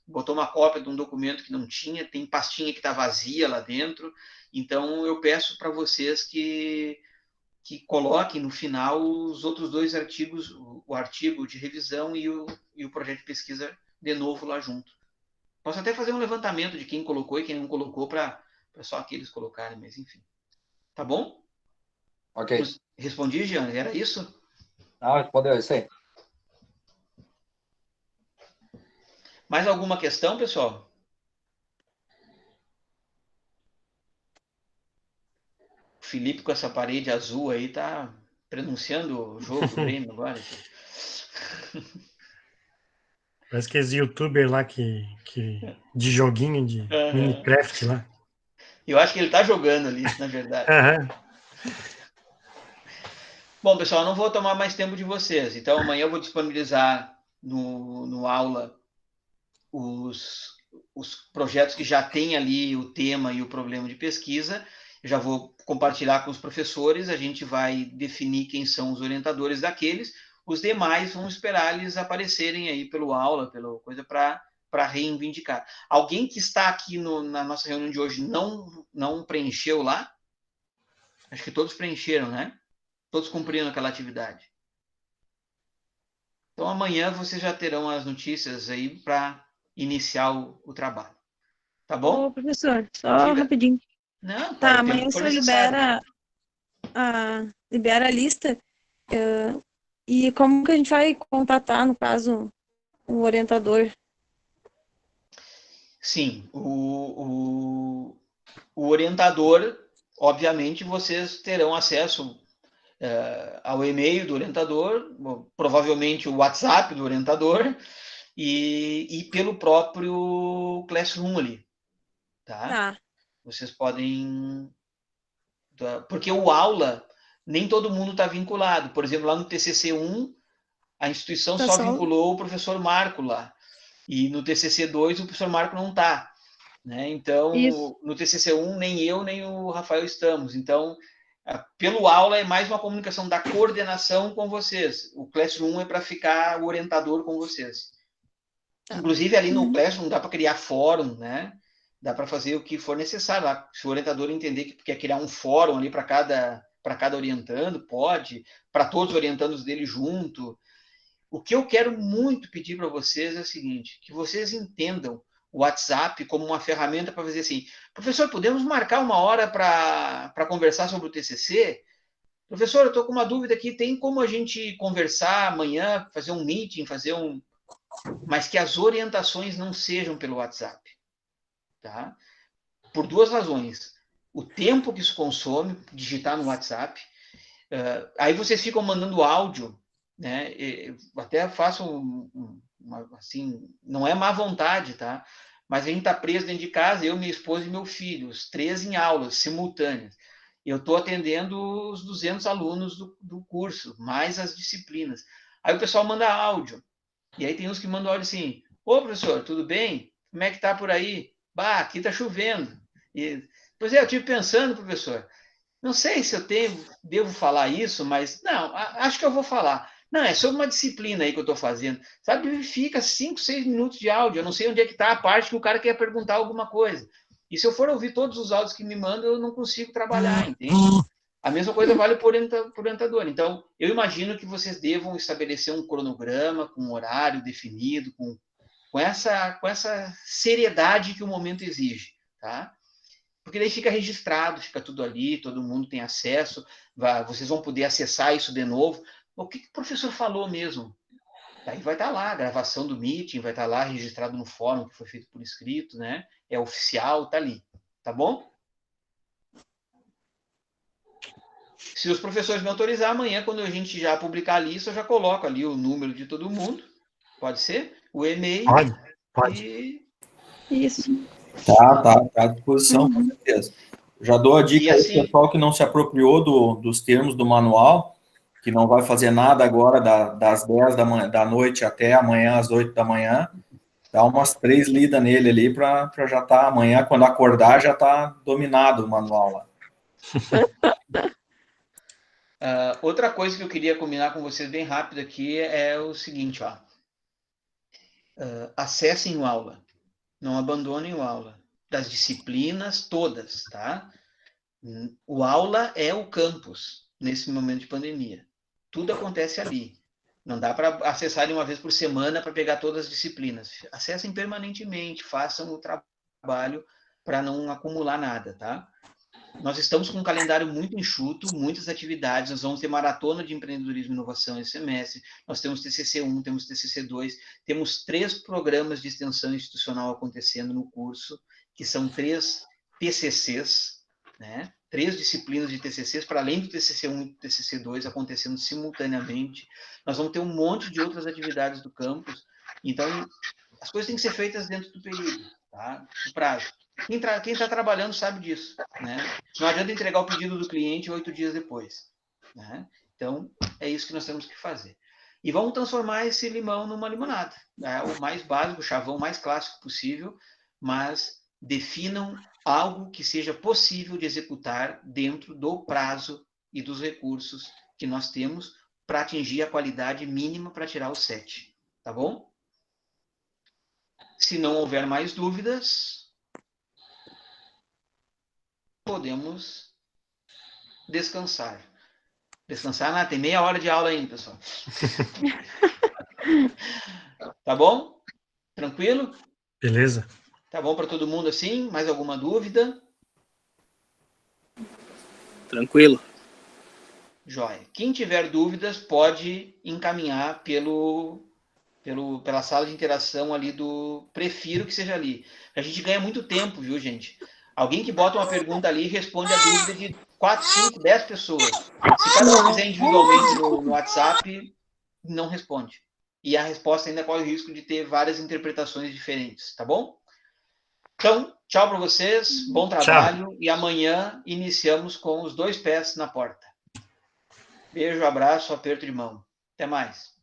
botou uma cópia de um documento que não tinha, tem pastinha que está vazia lá dentro. Então, eu peço para vocês que coloquem no final os outros 2 artigos, o artigo de revisão e o projeto de pesquisa de novo lá junto. Posso até fazer um levantamento de quem colocou e quem não colocou para só aqueles colocarem, mas enfim. Tá bom? Ok. Respondi, Jean? Era isso? Não, respondeu isso aí. Mais alguma questão, pessoal? O Felipe com essa parede azul aí tá pronunciando o jogo do Grêmio agora. Parece que esse youtuber lá de joguinho de Minecraft lá. Eu acho que ele tá jogando ali, na verdade. Aham. Bom, pessoal, não vou tomar mais tempo de vocês. Então, amanhã eu vou disponibilizar no aula os projetos que já tem ali o tema e o problema de pesquisa. Eu já vou compartilhar com os professores, a gente vai definir quem são os orientadores daqueles. Os demais vão esperar eles aparecerem aí pelo aula, pela coisa, para reivindicar. Alguém que está aqui na nossa reunião de hoje não preencheu lá? Acho que todos preencheram, né? Todos cumpriram aquela atividade. Então, amanhã vocês já terão as notícias aí para iniciar o trabalho. Tá bom? Ô, professor, só Diga. Rapidinho. Não, Tá, o amanhã tempo o for senhor necessário. libera a lista. E como que a gente vai contatar, no caso, o orientador? Sim, o orientador, obviamente, vocês terão acesso ao e-mail do orientador, provavelmente o WhatsApp do orientador, e pelo próprio Classroom ali. Tá? Vocês podem... Porque o aula, nem todo mundo está vinculado. Por exemplo, lá no TCC1, a instituição só vinculou o professor Marco lá. E no TCC2 o professor Marco não está. Né? Então, no TCC1, nem eu nem o Rafael estamos. Então, pelo aula é mais uma comunicação da coordenação com vocês. O Classroom é para ficar o orientador com vocês. Inclusive, ali no Classroom dá para criar fórum, né? Dá para fazer o que for necessário lá. Se o orientador entender que quer criar um fórum ali para cada orientando, pode. Para todos os orientandos dele junto. O que eu quero muito pedir para vocês é o seguinte, que vocês entendam o WhatsApp como uma ferramenta para fazer assim, professor, podemos marcar uma hora para conversar sobre o TCC? Professor, eu estou com uma dúvida aqui, tem como a gente conversar amanhã, fazer um meeting, mas que as orientações não sejam pelo WhatsApp. Tá? Por 2 razões. O tempo que isso consome, digitar no WhatsApp, aí vocês ficam mandando áudio, né? Eu até faço assim, não é má vontade, tá? Mas a gente está preso dentro de casa, eu, minha esposa e meu filho, os 3 em aulas simultâneas. Eu estou atendendo os 200 alunos do curso, mais as disciplinas. Aí o pessoal manda áudio. E aí tem uns que mandam áudio assim, ô professor, tudo bem? Como é que tá por aí? Bah, aqui tá chovendo. Pois é, eu estive pensando, professor, não sei se eu devo falar isso, mas não, acho que eu vou falar. Não, é sobre uma disciplina aí que eu estou fazendo. Sabe, fica 5, 6 minutos de áudio. Eu não sei onde é que está a parte que o cara quer perguntar alguma coisa. E se eu for ouvir todos os áudios que me mandam, eu não consigo trabalhar, entende? A mesma coisa vale por orientador. Então, eu imagino que vocês devam estabelecer um cronograma com um horário definido, com essa seriedade que o momento exige, tá? Porque daí fica registrado, fica tudo ali, todo mundo tem acesso, vocês vão poder acessar isso de novo. O que o professor falou mesmo? Daí vai estar lá, a gravação do meeting, vai estar lá registrado no fórum que foi feito por escrito, né? É oficial, tá ali. Tá bom? Se os professores me autorizar, amanhã, quando a gente já publicar a lista, eu já coloco ali o número de todo mundo. Pode ser? O e-mail. Pode. E... Isso. Tá à disposição, com certeza. Já dou a dica aí, assim, pessoal que não se apropriou dos termos do manual, que não vai fazer nada agora das 10 da noite até amanhã às 8 da manhã, dá umas 3 lidas nele ali para já estar amanhã, quando acordar, já tá dominado o manual lá. outra coisa que eu queria combinar com vocês bem rápido aqui é o seguinte, ó. Acessem o aula. Não abandonem o aula. Das disciplinas todas, tá? O aula é o campus nesse momento de pandemia. Tudo acontece ali. Não dá para acessarem uma vez por semana para pegar todas as disciplinas. Acessem permanentemente, façam o trabalho para não acumular nada, tá? Nós estamos com um calendário muito enxuto, muitas atividades, nós vamos ter maratona de empreendedorismo e inovação esse semestre, nós temos TCC1, temos TCC2, temos 3 programas de extensão institucional acontecendo no curso, que são 3 TCCs, né? 3 disciplinas de TCCs, para além do TCC1 e do TCC2 acontecendo simultaneamente. Nós vamos ter um monte de outras atividades do campus, então as coisas têm que ser feitas dentro do período, tá? Do prazo. Quem está trabalhando sabe disso, né? Não adianta entregar o pedido do cliente 8 dias depois, né? Então, é isso que nós temos que fazer. E vamos transformar esse limão numa limonada, né? O mais básico, o chavão mais clássico possível, mas definam algo que seja possível de executar dentro do prazo e dos recursos que nós temos para atingir a qualidade mínima para tirar o 7, tá bom? Se não houver mais dúvidas, podemos descansar. Descansar nada, tem meia hora de aula ainda, pessoal. Tá bom? Tranquilo? Beleza. Tá bom para todo mundo assim? Mais alguma dúvida? Tranquilo. Joia. Quem tiver dúvidas pode encaminhar pela sala de interação ali do... Prefiro que seja ali. A gente ganha muito tempo, viu, gente? Alguém que bota uma pergunta ali responde a dúvida de 4, 5, 10 pessoas. Se cada um fizer individualmente no WhatsApp, não responde. E a resposta ainda corre o risco de ter várias interpretações diferentes, tá bom? Então, tchau para vocês, bom trabalho. Tchau. E amanhã iniciamos com os 2 pés na porta. Beijo, abraço, aperto de mão. Até mais.